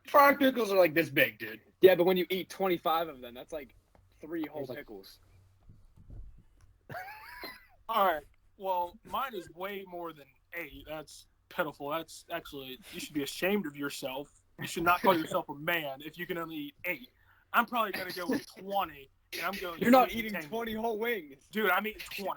fried pickles are like this big, dude. Yeah, but when you eat 25 of them, that's like 3 whole pickles. All right. Well, mine is way more than 8. That's pitiful. That's actually, you should be ashamed of yourself. You should not call yourself a man if you can only eat 8. I'm probably going to go with 20, and I'm going. You're not sweet eating potato. 20 whole wings. Dude, I'm eating 20.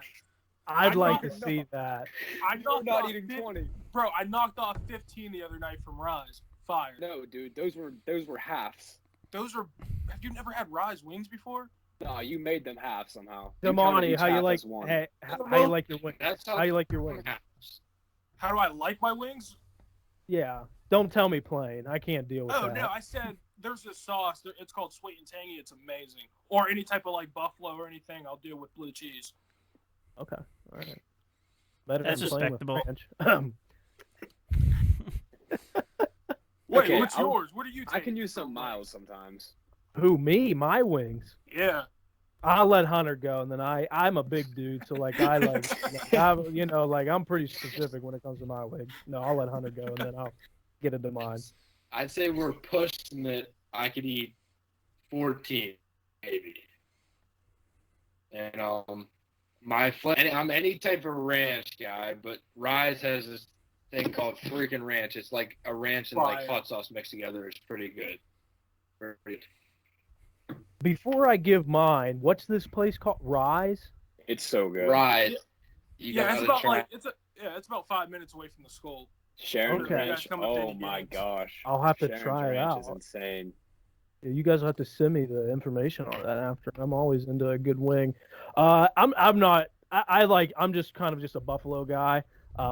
I'd I'm like not- to see that. I You're knocked not off eating 50 20. Bro, I knocked off 15 the other night from Rise. Fire. No, dude, those were halves. Those are. Have you never had Rise wings before? No, you made them half somehow. Damani, how you like? One. Hey, how you like your wings? That's How you like your wings? How do I like my wings? Yeah. Don't tell me plain. I can't deal with Oh that. no, I said there's this sauce. It's called sweet and tangy. It's amazing. Or any type of like buffalo or anything, I'll do with blue cheese. Okay. All right. Better That's than playing with respectable. French. Wait, Okay, what's yours? What do you take? I can use some miles sometimes. Who, me? My wings. Yeah. I'll let Hunter go, and then I'm a big dude, so like I like, I'm pretty specific when it comes to my wings. No, I'll let Hunter go, and then I'll get into mine. I'd say we're pushing that I could eat 14, maybe. And I'm any type of ranch guy, but Rise has this thing called freaking ranch. It's like a ranch and like Fire. hot sauce mixed together. It's pretty good. Pretty- Before I give mine, what's this place called? Rise? It's so good. Rise. You Yeah, it's gotta about try. it's about 5 minutes away from the school. Sharon Okay. Ranch. Come up to Oh any my games. gosh. I'll have to Sharon's try it Ranch is out. insane. Yeah, you guys will have to send me the information on that after. I'm always into a good wing. I'm not. I'm just kind of just a Buffalo guy.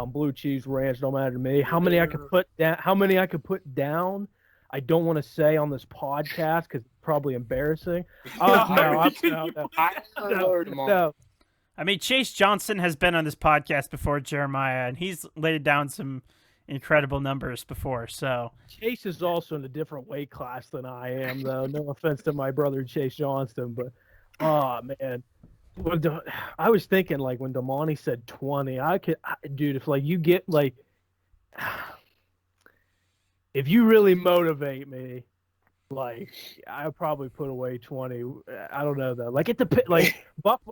Blue cheese ranch don't matter to me. How many I could put down? How many I could put down? I don't want to say on this podcast because it's probably embarrassing. No. I mean, Chase Johnson has been on this podcast before, Jeremiah, and he's laid down some incredible numbers before. So Chase is also in a different weight class than I am, though. No offense to my brother Chase Johnston, but oh man, I was thinking like when Damani said 20, dude, if like you get like, if you really motivate me, like I'll probably put away 20. I don't know though. Like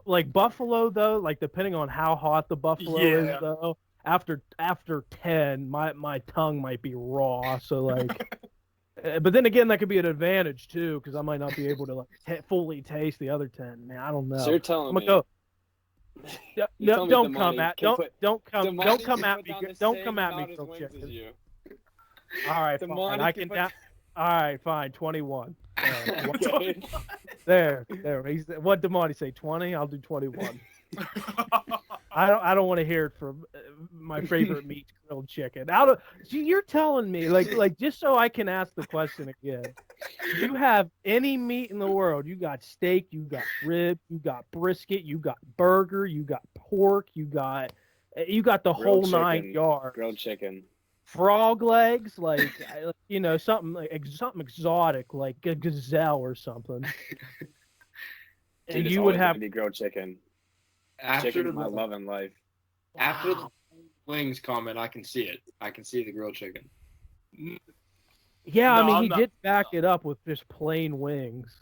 like Buffalo though, like depending on how hot the buffalo is though. After 10, my tongue might be raw. So like, but then again, that could be an advantage too, because I might not be able to like fully taste the other 10. Man, I don't know. So you're telling I'm me. gonna go. You're No, telling me don't come Damani at can don't put- don't come Damani don't come can at put me down the don't same come at amount me as grilled wings as chicken. you. All right, Damani fine. I can can put- down. All right, fine. 21. Okay. There. What did Damani say? 20? I'll do 21. I don't want to hear it from my favorite meat, grilled chicken. You're telling me like just so I can ask the question again. You have any meat in the world? You got steak, you got rib, you got brisket, you got burger, you got pork, you got the whole Grilled 9 chicken. yards. Grilled chicken. frog legs, like something something exotic, like a gazelle or something. Dude, And it's you would always have gonna be grilled chicken. After Chicken's my the love in life. after the wings comment, I can see it. I can see the grilled chicken. yeah. I No, mean, I'm he not- did back it up with just plain wings,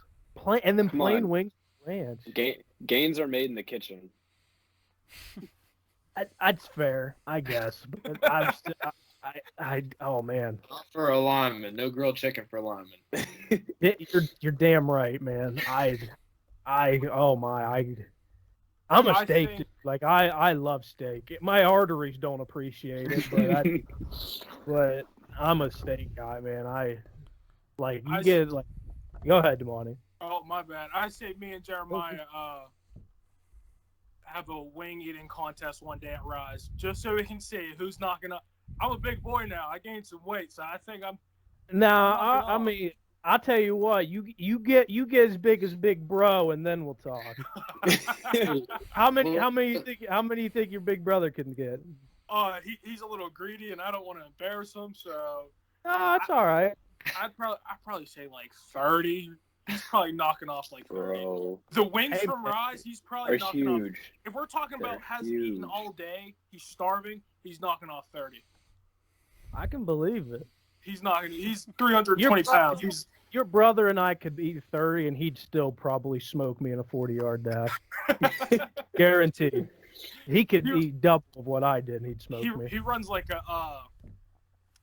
and then Come plain on. wings with ranch. Gains are made in the kitchen. That's fair, I guess. But I'm still, oh man, Not for a lineman. No grilled chicken for a lineman. you're damn right, man. Oh my, I'm a I steak think- dude. Like I love steak. My arteries don't appreciate it, but I'm a steak guy, man. I- Go ahead, Damani. Oh, my bad. I say me and Jeremiah have a wing eating contest one day at Rise, just so we can see who's knocking up. I'm a big boy now. I gained some weight, so I think I'm. Now, knocking I off. mean, I'll tell you what. You get as big as Big Bro, and then we'll talk. How many you think your big brother can get? He's a little greedy, and I don't want to embarrass him, so Oh, it's all right. I'd probably say like 30. He's probably knocking off like 30. Bro, The wings Hey, from Rise, he's probably are knocking off. huge. If we're talking about They're hasn't eaten huge. all day, he's starving. He's knocking off 30. I can believe it. He's 320 pounds. He's Your brother and I could eat 30, and he'd still probably smoke me in a 40-yard dash. Guaranteed. He could eat double of what I did, and he'd smoke me. he runs like a I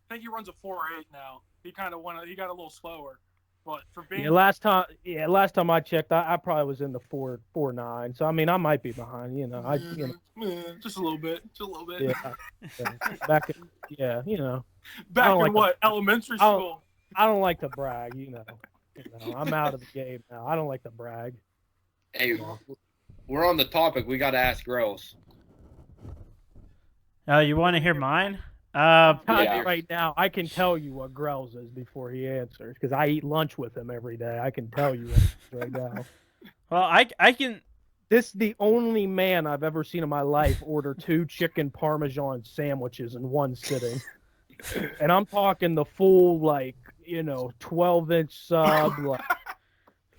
think he runs a 4.8 now. He kind of he got a little slower, but for being Yeah, last time I checked, I probably was in the 4.9. So I mean, I might be behind. just a little bit, Yeah. Back in, I back don't in like what elementary I don't- school. I don't like to brag. I'm out of the game now. I don't like to brag. Hey, we're on the topic. We got to ask girls. Oh, you want to hear mine? Yeah. Right now, I can tell you what Grell's is before he answers because I eat lunch with him every day. I can tell you what it is right now. Well, I can. This is the only man I've ever seen in my life order 2 chicken parmesan sandwiches in one sitting. And I'm talking the full, 12-inch sub.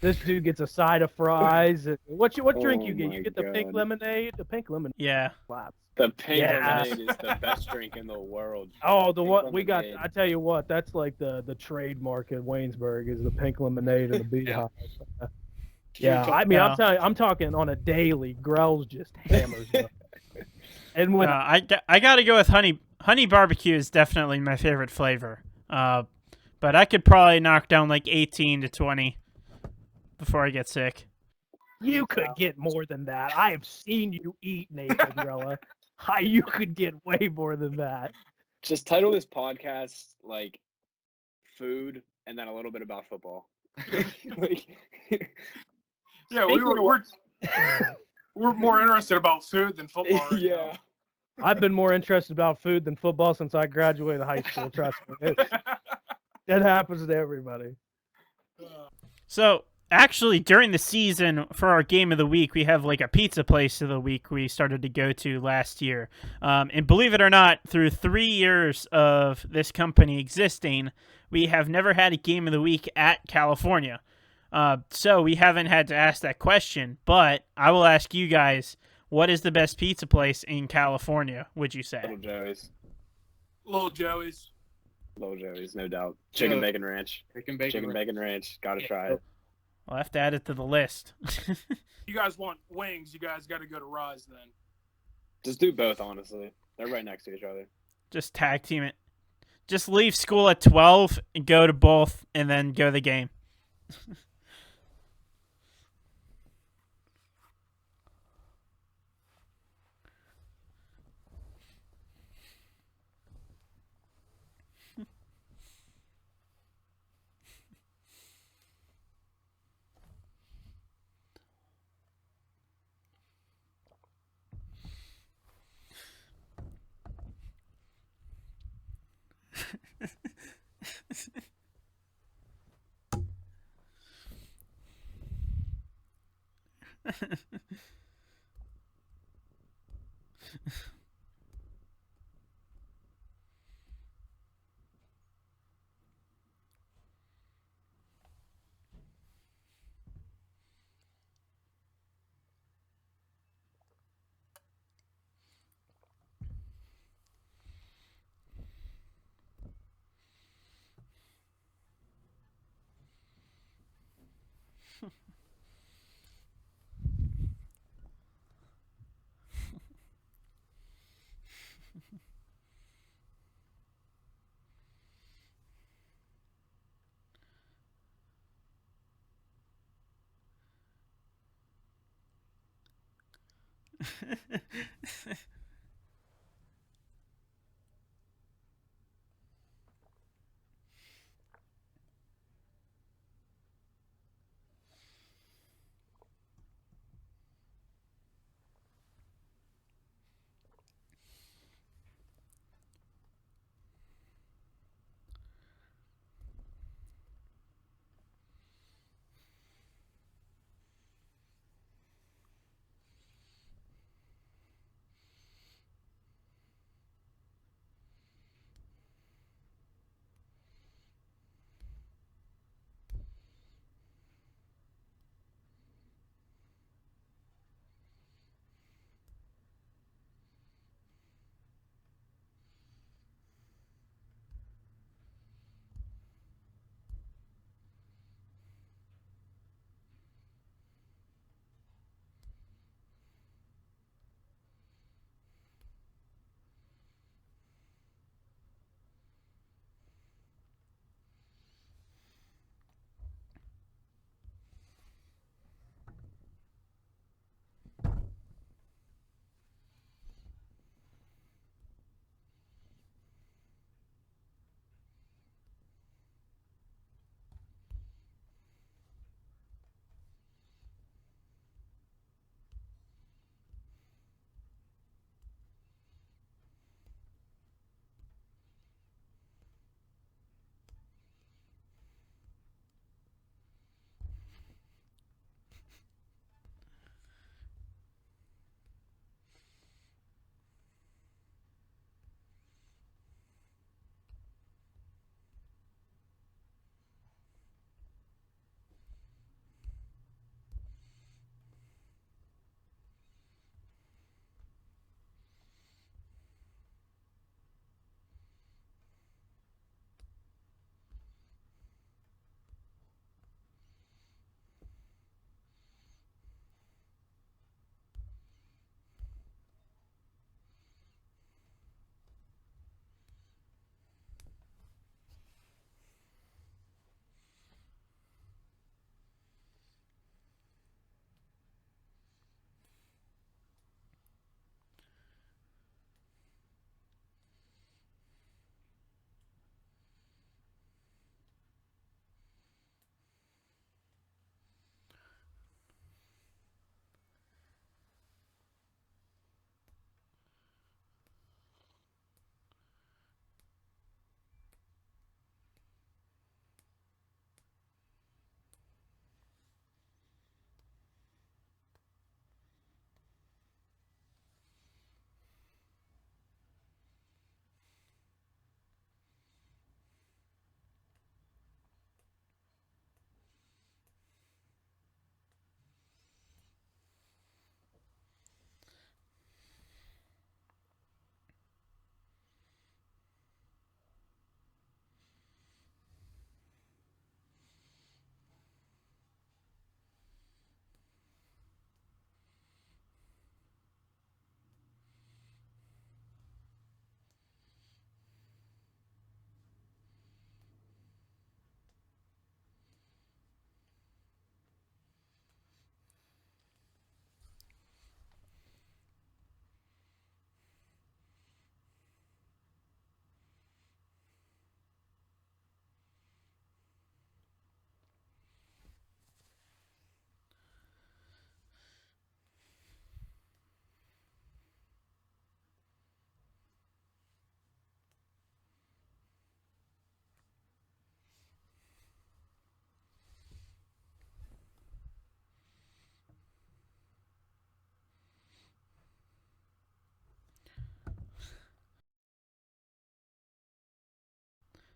This dude gets a side of fries. What drink you get? my You get the pink God. lemonade? The pink lemonade Yeah. slaps. The pink Yeah. lemonade is the best drink in the world. Oh, the Pink what we got? lemonade. I tell you what, that's like the trademark at Waynesburg is the pink lemonade and the beehive. Yeah, I mean, Yeah. I'm talking on a daily. Grell's just hammers. Up. And when I got to go with honey barbecue is definitely my favorite flavor. But I could probably knock down like 18 to 20 before I get sick. you could get more than that, I have seen you eat, Nathan Grella. You could get way more than that. Just title this podcast like food and then a little bit about football. Like, Yeah, we're more interested about food than football. Right yeah. I've been more interested about food than football since I graduated high school. Trust me, it happens to everybody. So actually, during the season for our game of the week, we have like a pizza place of the week we started to go to last year. And believe it or not, through 3 years of this company existing, we have never had a game of the week at California. So we haven't had to ask that question, but I will ask you guys, what is the best pizza place in California, would you say? Little Joey's. Little Joey's. Little Joey's, no doubt. Chicken bacon ranch. Chicken bacon. Chicken bacon ranch. Gotta try it. I'll have to add it to the list. You guys want wings? You guys got to go to Rise then. Just do both, honestly. They're right next to each other. Just tag team it. Just leave school at 12 and go to both and then go to the game.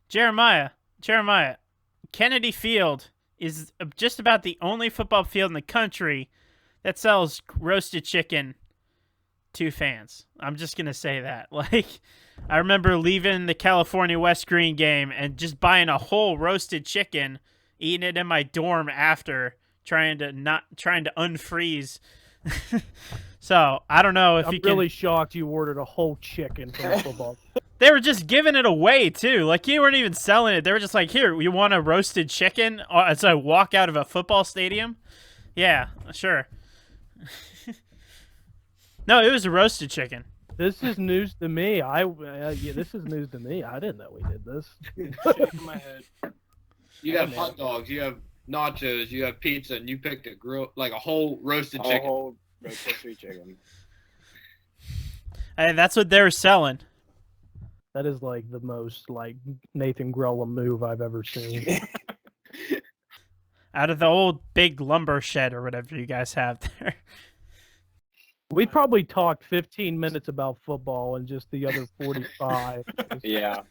Jeremiah, Kennedy Field is just about the only football field in the country that sells roasted chicken to fans. I'm just going to say that. Like, I remember leaving the California West Green game and just buying a whole roasted chicken, eating it in my dorm after, trying to unfreeze. So, I don't know if I'm you can... really shocked you ordered a whole chicken from the football. They were just giving it away, too. Like, you weren't even selling it. They were just like, here, you want a roasted chicken? As I walk out of a football stadium? Yeah, sure. No, it was a roasted chicken. This is news to me. This is news to me. I didn't know we did this. Shaking my head. You have hot dogs, you have nachos, you have pizza, and you picked a a whole roasted A chicken. whole rotisserie chicken. Hey, that's what they were selling. That is like the most like Nathan Grella move I've ever seen. Out of the old big lumber shed or whatever you guys have there. We probably talked 15 minutes about football and just the other 45. Yeah.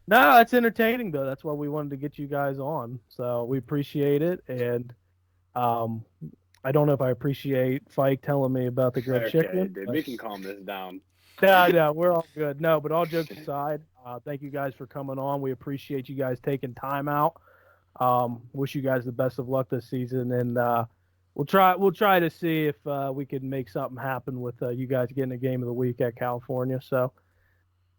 No, that's entertaining though. That's why we wanted to get you guys on. So we appreciate it, and I don't know if I appreciate Fike telling me about the grilled Okay, chicken. dude. but- We can calm this down. No, we're all good. No, but all jokes aside, thank you guys for coming on. We appreciate you guys taking time out. Wish you guys the best of luck this season, and we'll try to see if we can make something happen with you guys getting a game of the week at California. So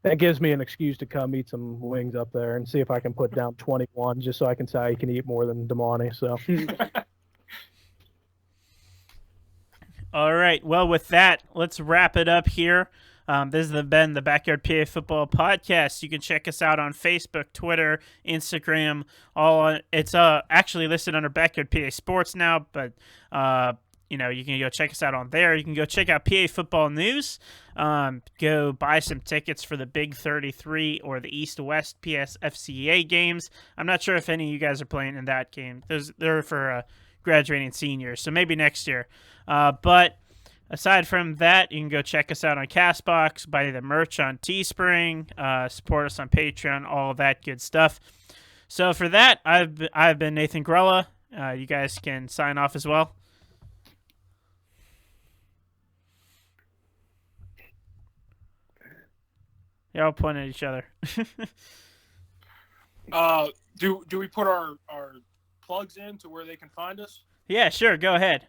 that gives me an excuse to come eat some wings up there and see if I can put down 21, just so I can say I can eat more than Damani. So. All right. Well, with that, let's wrap it up here. This has been the Backyard PA Football Podcast. You can check us out on Facebook, Twitter, Instagram. It's actually listed under Backyard PA Sports now, but you can go check us out on there. You can go check out PA Football News. Go buy some tickets for the Big 33 or the East-West PSFCA games. I'm not sure if any of you guys are playing in that game. They're for graduating seniors, so maybe next year. But aside from that, you can go check us out on CastBox, buy the merch on Teespring, support us on Patreon, all of that good stuff. So for that, I've been Nathan Grella. You guys can sign off as well. You're all pointing at each other. Do we put our plugs in to where they can find us? Yeah, sure. Go ahead.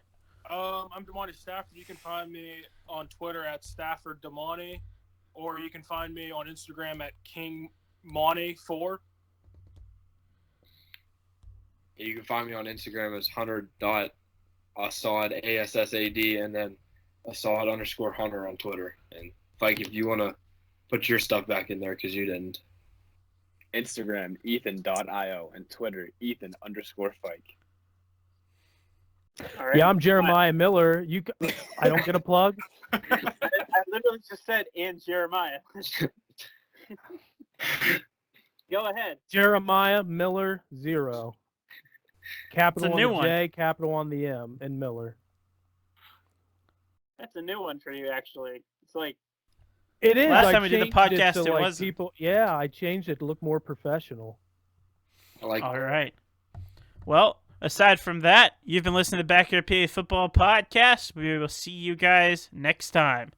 I'm Damani Stafford. You can find me on Twitter at Stafford Damani, or you can find me on Instagram at KingMoney4. You can find me on Instagram as hunter.assad, ASSAD, and then Assad_Hunter on Twitter. And Fike, if you want to put your stuff back in there because you didn't. Instagram, Ethan.io, and Twitter, Ethan_Fike. All right. Yeah, I'm Jeremiah Miller. I don't get a plug. I literally just said and Jeremiah. Go ahead. Jeremiah Miller 0. Capital It's a on new the one. J, capital on the M, and Miller. That's a new one for you, actually. It's like, It is. Last I time we did the changed podcast, to, it like, wasn't. people. Yeah, I changed it to look more professional. I like All right. Well, aside from that, you've been listening to Backyard PA Football Podcast. We will see you guys next time.